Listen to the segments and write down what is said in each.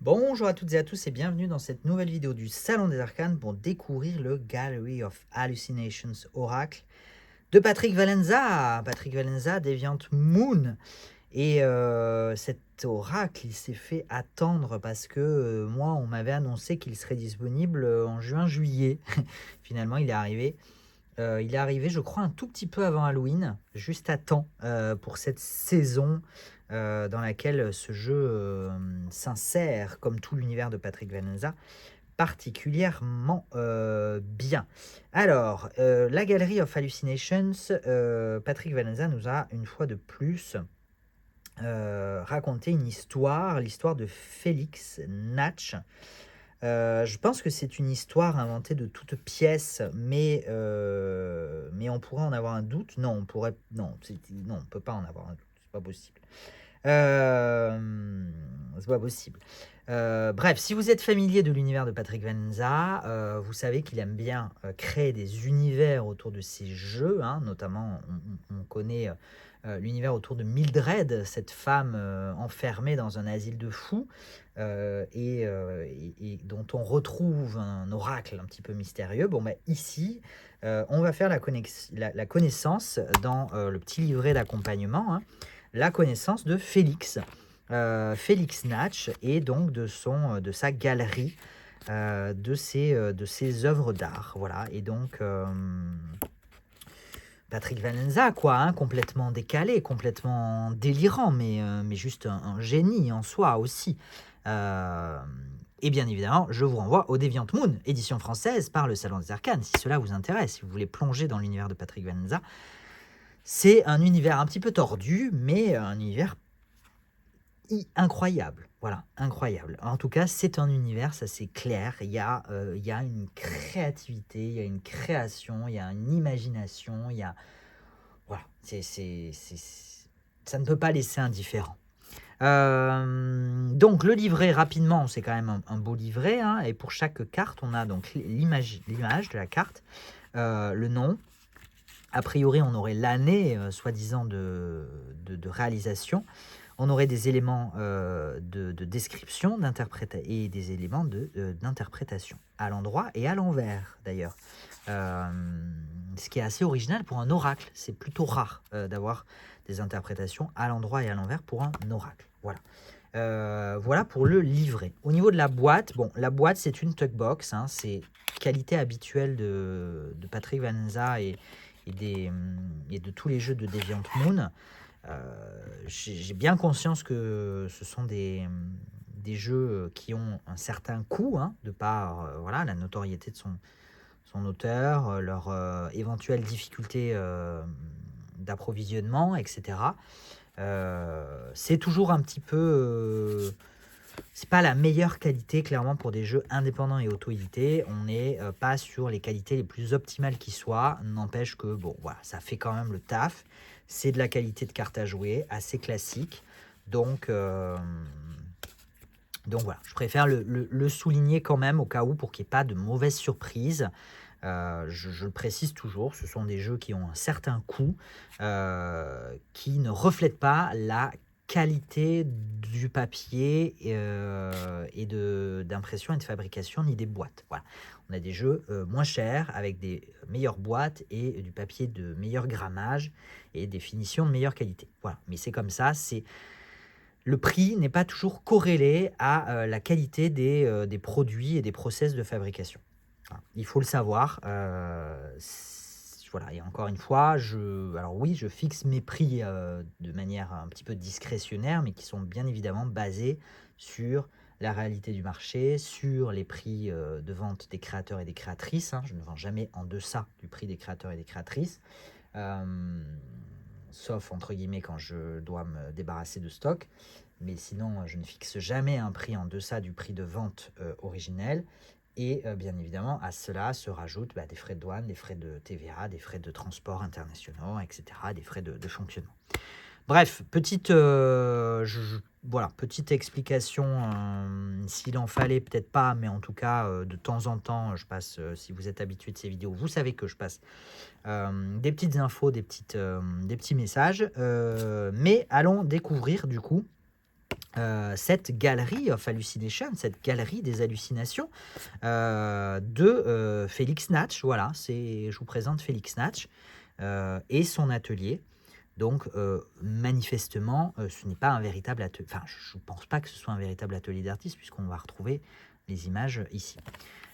Bonjour à toutes et à tous et bienvenue dans cette nouvelle vidéo du Salon des Arcanes pour découvrir le Gallery of Hallucinations Oracle de Patrick Valenza. Patrick Valenza, Deviant Moon. Et cet oracle, il s'est fait attendre parce que moi, on m'avait annoncé qu'il serait disponible en juin-juillet. Finalement, il est arrivé. Je crois, un tout petit peu avant Halloween, juste à temps pour cette saison dans laquelle ce jeu s'insère, comme tout l'univers de Patrick Valenza, particulièrement bien. Alors, la Gallery of Hallucinations, Patrick Valenza nous a une fois de plus raconté une histoire, l'histoire de Félix Natch. Je pense que c'est une histoire inventée de toutes pièces, mais on pourrait en avoir un doute. Non, on pourrait, non, on peut pas en avoir un doute. C'est pas possible. C'est pas possible. Bref, si vous êtes familier de l'univers de Patrick Venza, vous savez qu'il aime bien créer des univers autour de ses jeux, hein, notamment on connaît l'univers autour de Mildred, cette femme enfermée dans un asile de fous, et dont on retrouve un oracle un petit peu mystérieux. Bon, ben, ici, on va faire la connaissance dans le petit livret d'accompagnement, hein, la connaissance de Félix. Félix Natch, et donc de sa galerie, de ses œuvres d'art. Voilà, et donc Patrick Valenza, quoi, hein, complètement décalé, complètement délirant, mais juste un génie en soi aussi. Et bien évidemment, je vous renvoie au Deviant Moon, édition française par le Salon des Arcanes, si cela vous intéresse, si vous voulez plonger dans l'univers de Patrick Valenza. C'est un univers un petit peu tordu, mais un univers incroyable. Voilà, incroyable. En tout cas, c'est un univers, ça c'est clair. Il y a une créativité, il y a une création, il y a une imagination, il y a... Voilà, ça ne peut pas laisser indifférent. Donc le livret, rapidement, c'est quand même un beau livret, hein, et pour chaque carte, on a donc l'image de la carte, le nom. A priori, on aurait l'année, soi-disant, de réalisation. On aurait des éléments de description, et des éléments d'interprétation, à l'endroit et à l'envers, d'ailleurs. Ce qui est assez original pour un oracle. C'est plutôt rare d'avoir des interprétations à l'endroit et à l'envers pour un oracle. Voilà. Voilà pour le livret. Au niveau de la boîte, bon, la boîte, c'est une Tugbox, hein, c'est qualité habituelle de Patrick Vanza et de tous les jeux de Deviant Moon. J'ai bien conscience que ce sont des jeux qui ont un certain coût, hein, de par voilà, la notoriété de son auteur, leur éventuelle difficulté d'approvisionnement, etc. C'est toujours un petit peu... c'est pas la meilleure qualité, clairement, pour des jeux indépendants et auto-édités. On n'est pas sur les qualités les plus optimales qui soient. N'empêche que, bon, voilà, ça fait quand même le taf. C'est de la qualité de carte à jouer, assez classique. Donc voilà, je préfère le souligner quand même, au cas où, pour qu'il n'y ait pas de mauvaises surprises. Je le précise toujours, ce sont des jeux qui ont un certain coût, qui ne reflètent pas la qualité du papier et d'impression et de fabrication, ni des boîtes. Voilà. On a des jeux moins chers, avec des meilleures boîtes et du papier de meilleur grammage et des finitions de meilleure qualité. Voilà. Mais c'est comme ça, le prix n'est pas toujours corrélé à la qualité des produits et des process de fabrication. Voilà. Il faut le savoir. Voilà. Et encore une fois, alors oui, je fixe mes prix de manière un petit peu discrétionnaire, mais qui sont bien évidemment basés sur la réalité du marché, sur les prix de vente des créateurs et des créatrices, hein. Je ne vends jamais en deçà du prix des créateurs et des créatrices. Sauf entre guillemets quand je dois me débarrasser de stock, mais sinon je ne fixe jamais un prix en deçà du prix de vente originel. Et bien évidemment, à cela se rajoutent des frais de douane, des frais de TVA, des frais de transport internationaux, etc., des frais de fonctionnement. Bref, voilà, petite explication, s'il en fallait, peut-être pas, mais en tout cas, de temps en temps, je passe, si vous êtes habitué de ces vidéos, vous savez que je passe des petites infos, des petits messages. Mais allons découvrir, du coup, cette galerie of hallucination, cette galerie des hallucinations de Félix Natch. Voilà, je vous présente Félix Natch et son atelier. Donc, manifestement, ce n'est pas un véritable atelier. Enfin, je ne pense pas que ce soit un véritable atelier d'artiste, puisqu'on va retrouver les images ici.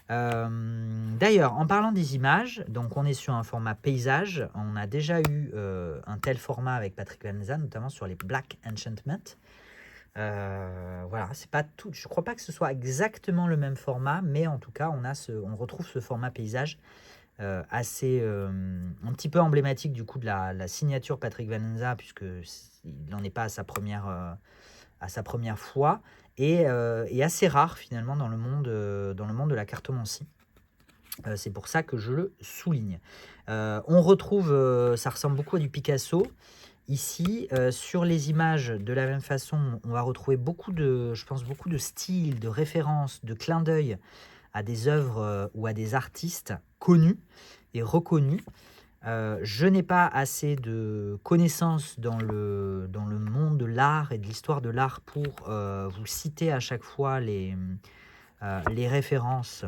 D'ailleurs, en parlant des images, donc on est sur un format paysage. On a déjà eu un tel format avec Patrick Lanza, notamment sur les Black Enchantment. Voilà, c'est pas tout. Je crois pas que ce soit exactement le même format, mais en tout cas, on retrouve ce format paysage assez un petit peu emblématique du coup de la signature Patrick Lanza, puisque il n'en est pas à sa première fois, et assez rare finalement dans le monde de la cartomancie. C'est pour ça que je le souligne. On retrouve, ça ressemble beaucoup à du Picasso. Ici, sur les images, de la même façon, on va retrouver beaucoup de styles, de références, de clins d'œil à des œuvres ou à des artistes connus et reconnus. Je n'ai pas assez de connaissances dans le monde de l'art et de l'histoire de l'art pour vous citer à chaque fois les références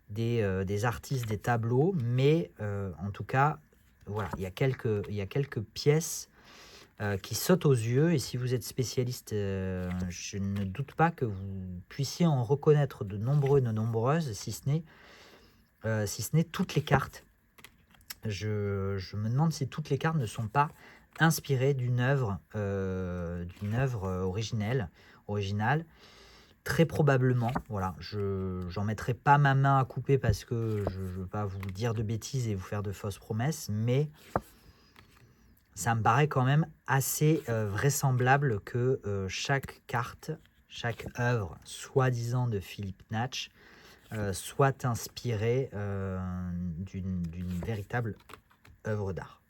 des artistes, des tableaux, mais en tout cas, voilà, il y a quelques pièces qui sautent aux yeux, et si vous êtes spécialiste, je ne doute pas que vous puissiez en reconnaître de nombreuses, si ce n'est toutes les cartes. Je me demande si toutes les cartes ne sont pas inspirées d'une œuvre originale. Très probablement, voilà, j'en mettrai pas ma main à couper parce que je ne veux pas vous dire de bêtises et vous faire de fausses promesses, mais ça me paraît quand même assez vraisemblable que chaque carte, chaque œuvre, soi-disant de Philippe Natch, soit inspirée d'une véritable œuvre d'art.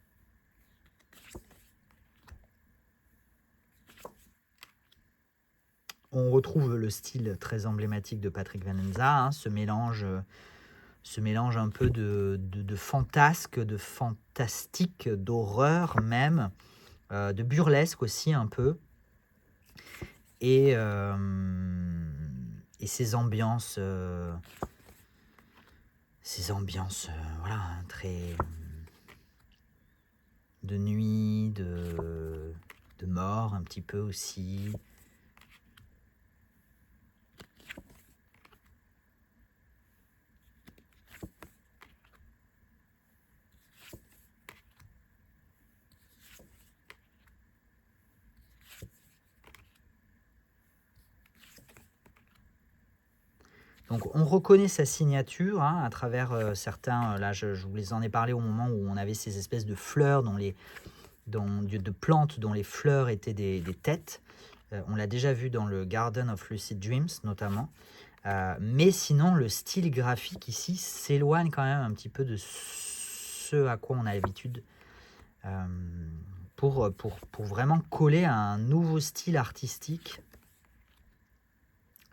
On retrouve le style très emblématique de Patrick Lanza, hein, ce mélange un peu de fantasque, de fantastique, d'horreur même, de burlesque aussi un peu, et ces ambiances, voilà, très de nuit, de mort un petit peu aussi. Donc on reconnaît sa signature, hein, à travers certains, là je vous en ai parlé au moment où on avait ces espèces de fleurs de plantes dont les fleurs étaient des têtes. On l'a déjà vu dans le Garden of Lucid Dreams notamment. Mais sinon, le style graphique ici s'éloigne quand même un petit peu de ce à quoi on a l'habitude, pour vraiment coller à un nouveau style artistique,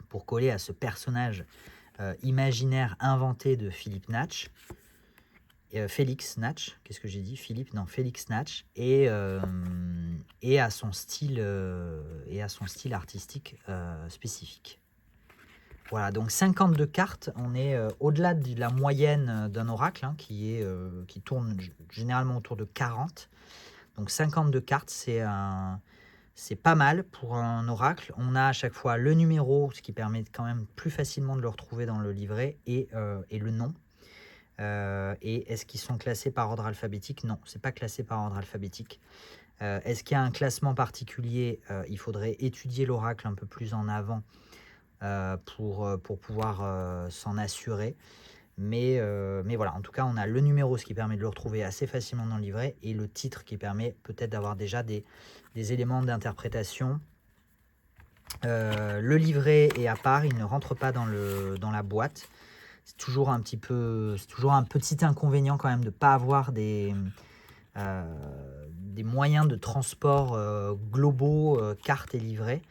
pour coller à ce personnage imaginaire inventé de Philippe Natch, Félix Natch, qu'est-ce que j'ai dit, Philippe, non, Félix Natch, et à son style artistique spécifique. Voilà, donc 52 cartes, on est au-delà de la moyenne d'un oracle, hein, qui tourne généralement autour de 40. Donc 52 cartes, c'est pas mal pour un oracle. On a à chaque fois le numéro, ce qui permet quand même plus facilement de le retrouver dans le livret, et le nom. Et est-ce qu'ils sont classés par ordre alphabétique? Non, c'est pas classé par ordre alphabétique. Est-ce qu'il y a un classement particulier? Il faudrait étudier l'oracle un peu plus en avant pour pouvoir s'en assurer. Mais voilà, en tout cas, on a le numéro, ce qui permet de le retrouver assez facilement dans le livret, et le titre qui permet peut-être d'avoir déjà des éléments d'interprétation. Le livret est à part, il ne rentre pas dans la boîte. C'est toujours un petit inconvénient quand même de ne pas avoir des moyens de transport globaux, cartes et livrets.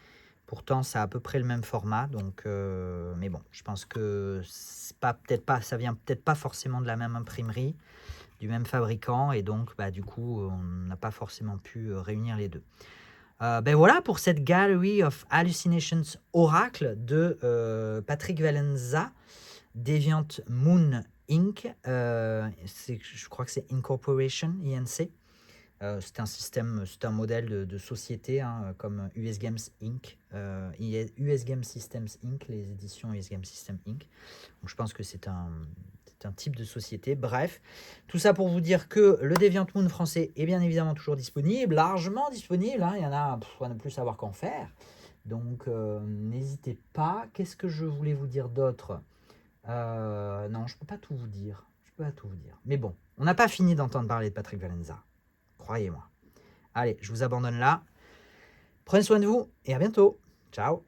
Pourtant, ça a à peu près le même format, donc mais bon, je pense que ça vient peut-être pas forcément de la même imprimerie, du même fabricant, et donc du coup, on n'a pas forcément pu réunir les deux. Ben voilà pour cette Gallery of Hallucinations Oracle de Patrick Valenza, Deviant Moon Inc. Je crois que c'est Incorporation, INC. C'est un modèle de société, hein, comme US Games Inc., US Game Systems Inc., les éditions US Game Systems Inc. Donc je pense que c'est un type de société. Bref, tout ça pour vous dire que le Deviant Moon français est bien évidemment toujours disponible, largement disponible, hein. Il y en a, on ne plus savoir qu'en faire. Donc n'hésitez pas. Qu'est-ce que je voulais vous dire d'autre? Non, je peux pas tout vous dire. Je peux pas tout vous dire. Mais bon, on n'a pas fini d'entendre parler de Patrick Valenza. Croyez-moi. Allez, je vous abandonne là. Prenez soin de vous et à bientôt. Ciao.